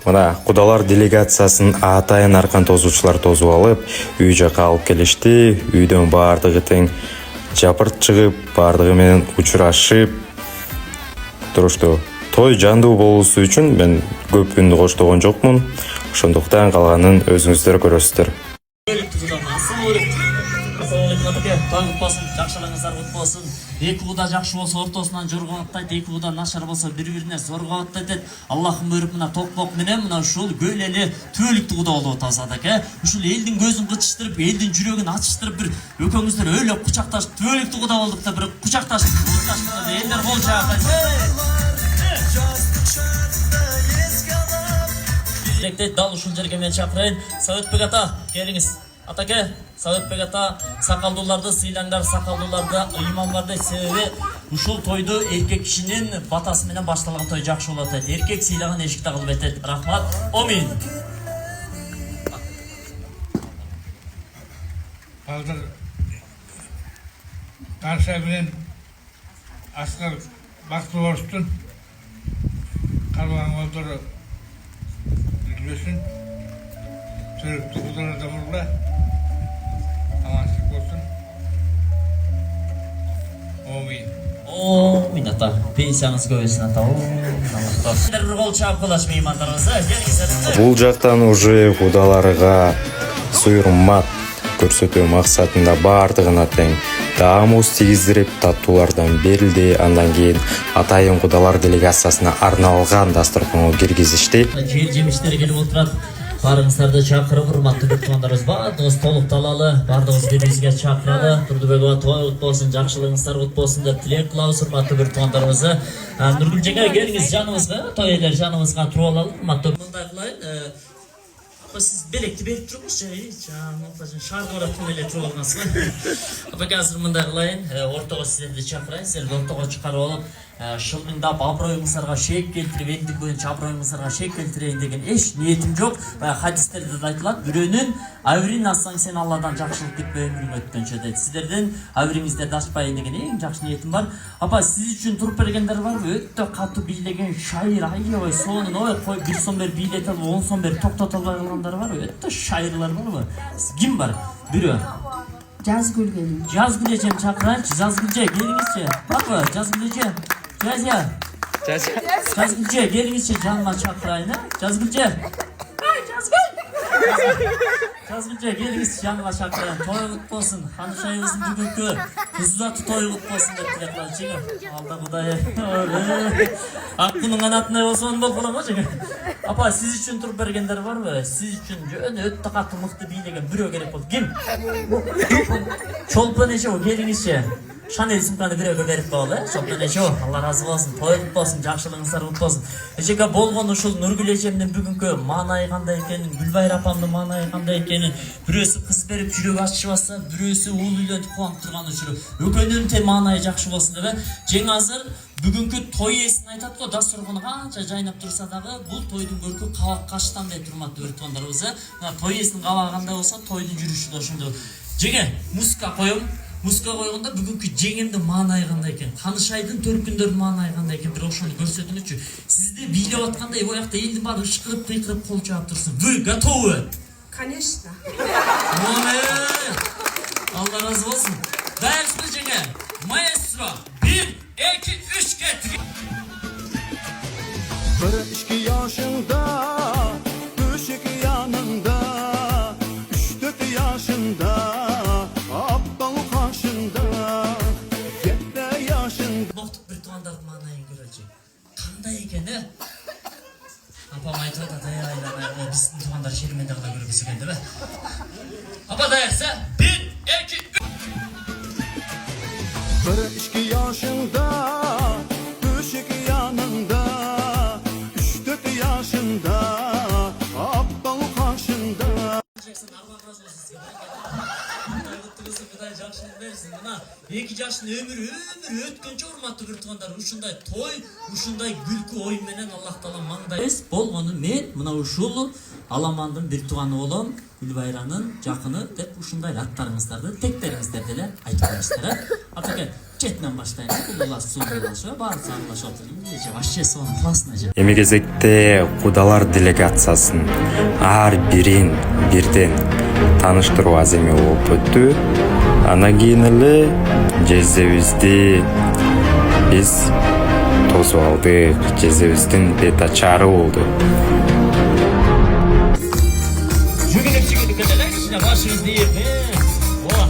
Мына кудалар делегациясын атайын аркан тозуучулар тозуп алып, үй жака алып келишти. Үйдөн баардыгы тең жапырт чыгып, баардыгы менен учурашып турушту. Той жандуу болуусу үчүн мен көп үндү коштогон жокмун. Ошондуктан калганын өзүңүздөр көрөсүздөр. Жакшылыгыңыздар кут болсун. Эки куда жакшы болсо ортосунан жорго аттайт, эки куда начар болсо бири-бирине зорго аттайт. Аллахым буйруп мына токмок менен мына ушул көл эле түбөлүктүү куда болуп атабыз адаке. Ушул элдин көзүн кычыштырып, элдин жүрөгүн ачыштырып бир экөөңүздөр өлө кучакташып түбөлүктүү куда болдук да бир кучакташып элдер кол чаапайт. Дилектейт дал ушул жерге мен чакырайын. Саатбек ата, келиңиз. Атаке, Саатбек ата, сакалдууларды сыйлаңдар, сакалдууларды ыйманбарды себеби ушул тойду эркек кишинин батасы менен башталган той жакшы болот дейт. Эркек сыйлаган эшикте кылып этет. Рахмат. Амин. Азыр Карша менен Аскар Бактыборовдун калган колдору үлгөсүн төрөктүү кудаларда бурла аманчылык болсун. Амин. Амин ата. Пенсияңыз көбөйсүн ата. Аллах бир кол чаап кылаш меймандарыбызга. Бул жактан уже кудаларга суйрмат көрсөтүү максатында баардыгына тең таамуз тийгиздирип таттуулардан берилди. Андан кийин атайын кудалар делегациясына арналган дасторконго киргизишти. Жер жемиштери келип отурат. Барыңыздарды чакырып, урматтуу туугандарыбыз, баардыгыбыз толук талалы, баардыгыбыз бири-бирибизге чакыралы. Турдубек ага той кут болсун, жакшылыгыңыздар кут болсун деп тилек кылабыз, урматтуу бир туугандарыбыз. Нургүл жеке, келиңиз жаныбызга, той элер жаныбызга туруп алалы. Урматтуу. Мындай кылайын. Siz belekti berip turmuş ya, şarkı olarak ele turup almasın. Apaki azır mınday kılayın, ortağa sizlerdi çakırayın, sizlerdi ortağa çıkarıp alıp, şılgındap abroyuңuzlarga şeek keltirip, endик боюнча abroyуңuzlarga şeek keltireyин деген эч ниетим жок. Хадистерде да айтылат, бирөөнүн абирин ачсаң сен Алладан жакшылык күтпөй өмүрүң өткөнчө дейт. Сиздердин абириңиздерди ачпайын деген эң жакшы ниетим бар. Апа, сиз үчүн туруп бергендер барбы? Өтө катуу бийлеген шайыр, аябай сонун, ой кой 1 сом бер бийлетип, 10 сом бер токтото албай калгандар бар. Өтө шайырлар барбы? Ким бар? Бирөө. Жазгүл келин. Жазгүл эжем чакырайынчы. Жазгүл эже, келиңизчи. Барбы? Жазгүл эже. Жазгүл эже, келиңизчи, жаныма чакырайын, Жазгүл эже. Ай, Жазгүл. Жазгүл эже, келиңизчи, жаныма чакырайын. Той кут болсун. Ханышайыбыздын бүгүнкү кыз узатуу той кут болсун деп тилек кылачы. Алда Кудай. Аккунун канатындай болсун болуп калам жеке. Апа, сиз үчүн туруп бергендер барбы? Сиз үчүн жөн өтө катуу мыкты бийлеген бирөө керек болду. Ким? Чолпон эже, келиңизчи. Шанель сумканы бирөөгө берип коелу, Чолпон эже, Алла разы болсун, той кут болсун, жакшылыгыңыздар кут болсун. Эжеге болгон ушул Нургүл эжемдин бүгүнкү маанайы кандай экенин, Гүлбайыр апамдын маанайы кандай экенин, бирөөсү кыз берип жүрөк ачышып атса, бирөөсү уул үйлөнүп кубанып турган учуру. Экөөнүнүн тең маанайы жакшы болсун деп. Жең азыр бүгүнкү той ээсин айтат го, дасторкону канча жайнап турса дагы, бул тойдун көркү кабак каштан дейт, урматтуу бир туугандарыбыз. Мына той ээсинин кабагы кандай болсо, тойдун жүрүшү да ошондой. Жеге, музыка коем. Музыка койгондо бүгүнкү жеңемдин маанайы кандай экен, Канышайдын төркүндөрүнүн маанайы кандай экен, бир ошону көрсөтүңүзчү. Сизди бийлеп атканда боякта элдин баары ышкырып, кыйкырып кол чаап турсун. Вы готовы? Конечно. Алла разы болсун. Дайырсыз жеге. Маэстро 1 2 3 кетип. 1-2 yaşında, 3-2 yanında, 3-4 yaşında, aptal karşında, 7 yaşında. Boqtuq bir tuğandardın maanайын көрөчү. Кандай экен, Апам айтып атат, айламай, биздин туғандар шерменде кала көргүсү келди, Апа дайырса, 1 2 1-2 yaşında, 3-2 yanında, 3-4 yaşında, aptal karşında. Кудай жакшылык берсин. Мына 2 жаштын өмүрү өткөнчө урматтуу бир туугандар, ушундай той, ушундай күлкү оюн менен Аллах таала маңдай болгону мен мына ушул Аламандын бир тууганы болом, Гүлбайранын жакыны деп ушундай аттарыңыздарды, тектериңиздерди эле айтып коесуздар. Атаке, Четинен баштайын. Кулулаш, суулаш, баары аралаш отуруп, эже вообще сонун классно же. Эми кезекте кудалар делегациясын ар бирин бирден тааныштыруу аземи болуп өттү. Анан кийин эле жездебизди биз тосуп алдык. Жездебиздин бет ачары болду. Жүгүнүп чыгып кетели, кичине башыңызды ийип. О.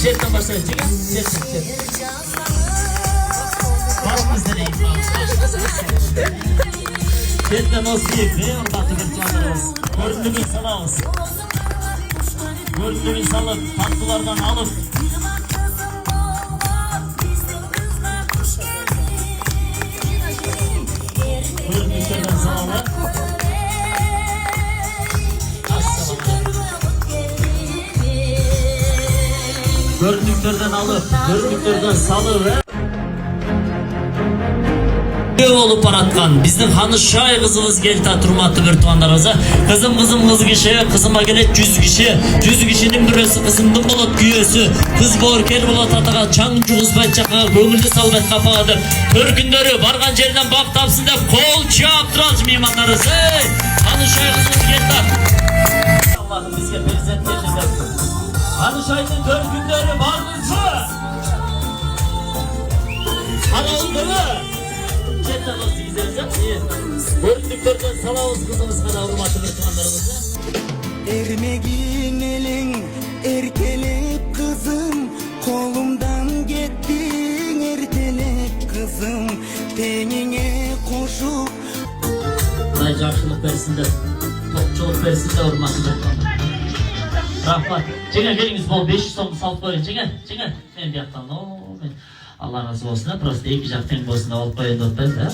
Четтен баштайын, чет. Başımızda neyim var? Çetten olsun yiyip, ortaktı bir planlarımız. Görünümün salağız. Görünümün salıp, tatlılardan alıp. Görünümlerden salalı. Görünümlerden alıp, görünümlerden salı ve olup baratkan bizden Hanışay kızımız geldi turmatı bir tuanlarımıza. Kızım kız kişi, kızıma gelet 100 kişi. 100 kişinin birisi kızımdan bulut güyesi. Kız borker bulut atağa çancı kızbay çakağa gömülde salvet kapağıdır. Törkünleri bargan jerinden bak tapsın dep kol çaptıraz mimanlarız. Hanışay kızımız geldi. Allah'ım bizge prezent geldi. Hanışay'ın törkünleri bargınsı. Hanaldı mı? Çetten olsun güzelce. Görüntüklerden salavuz kızımız kadar hurmatlı bir tuanlarımızı. Ermegin elin erkelek kızım, kolumdan gittin ertelek kızım, tenine koşup. Nay жақшылық берсінде, топчылық берсінде hurmatlı bir tuanlar. Rahmat. Жеңе келіңіз бол 500 сомды салып қойын. Жеңе. Мен бияқтан. Allah razı olsun. Просто екі жақ тең болсын алып қойын деп отпайды, да?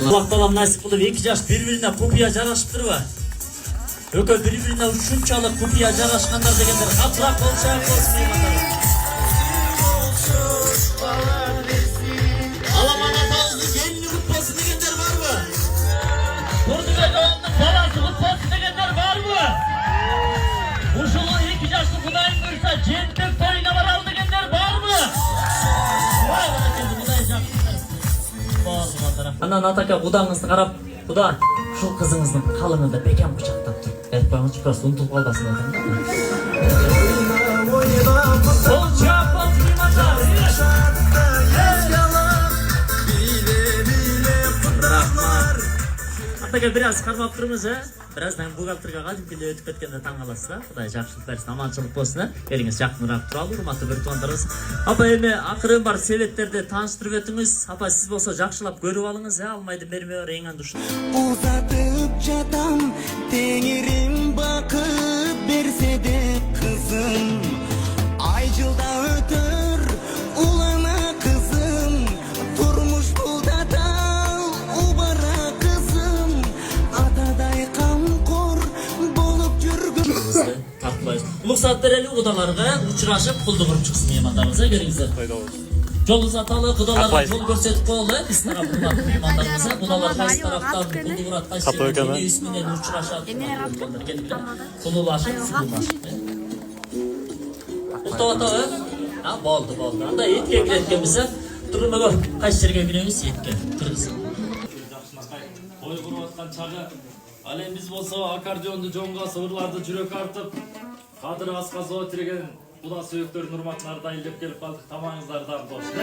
Allah talam nasip kılıp iki жақ bir-birine құпия жарашып тұрба. Ökö bir-birine ушунчалык құпия жарашқандар дегендер қатырақ болса болсын меймандар. Аламан атаңыздың келіні құт болсын дегендер бар мı? Turduбек ауылдың баласы құт болсын дегендер бар мı? Ушул екі жашты Кудайым буйрса жентек тойуна баралы дегендер бар мı? Vay bana kendi Kuday жақсы. Анан атака Кудаңызды карап, Куда, ушул кызыңыздын калыңында бекем кучактап тур. Айтып коюңузчу, просто унутуп калбасын атам да. Сол чапат меймандар. Атака biraz кармап турмуз, Birazdan бухгалтерге кадимкиде өтүп кеткенде таң каласыз да. Кудай жакшылык берсин, аманчылык болсун. Келиңиз жакыныраак туралы, урматтуу бир туугандарыбыз. Апа эми акырын бар себептерди тааныштырып өтүңүз. Апа сиз болсо жакшылап көрүп алыңыз, алмайды берме бар эң андыш. Uzatıp жатам, теңирим бакыт берсе де кызым. Ай жылда өтөр, улана кызым. Турмуш булдатал, убара кызым. Атадай камкор болуп жүргөн. Тартпайбыз. Уруксат берели кудаларга учурашып кулду куруп чыксын меймандарыбыз, келиңиздер. Жолу саталы, кудаларга жол көрсөтүп коелу, биз тарап урматтуу меймандарыбыз. Кудалар кайсы тараптан кулду курат, кайсы биз менен учурашат. Кулулашып, сулулашып. Уктап атабы? Болду. Анда этке киреткен биз. Турмага кайсы жерге киребиз, этке киргиз. Той куруп аткан чагы, ал эми биз болсо аккордеонду жонго сыбырларды жүрөк артып, кадыр асказоо тиреген Куда сүйөктөрүн урматына дайындап келип калдык. Тамагыңыздардан болсун.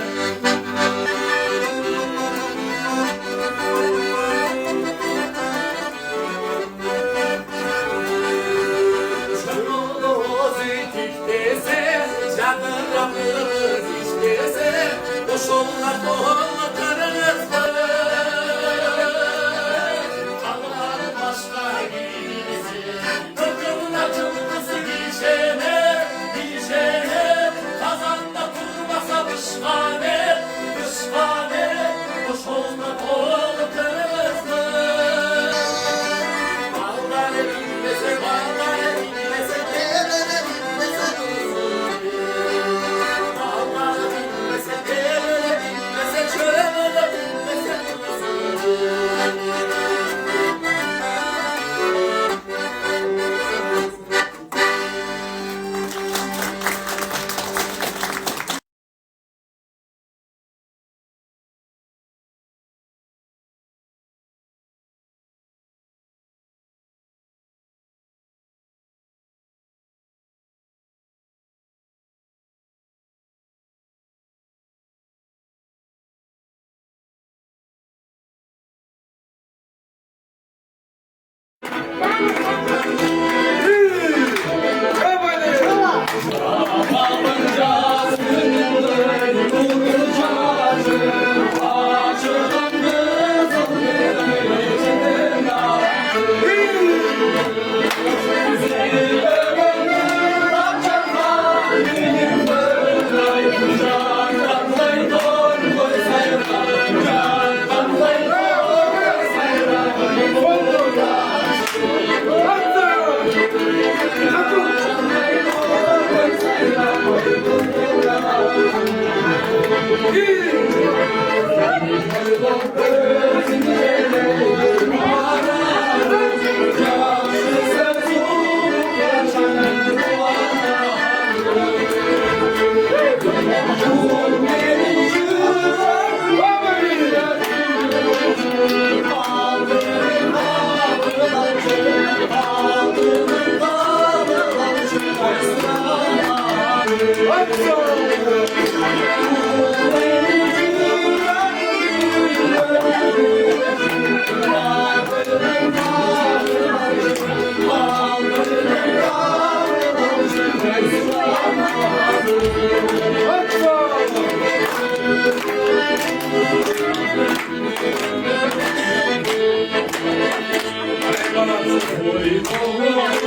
Oy, oy, oy.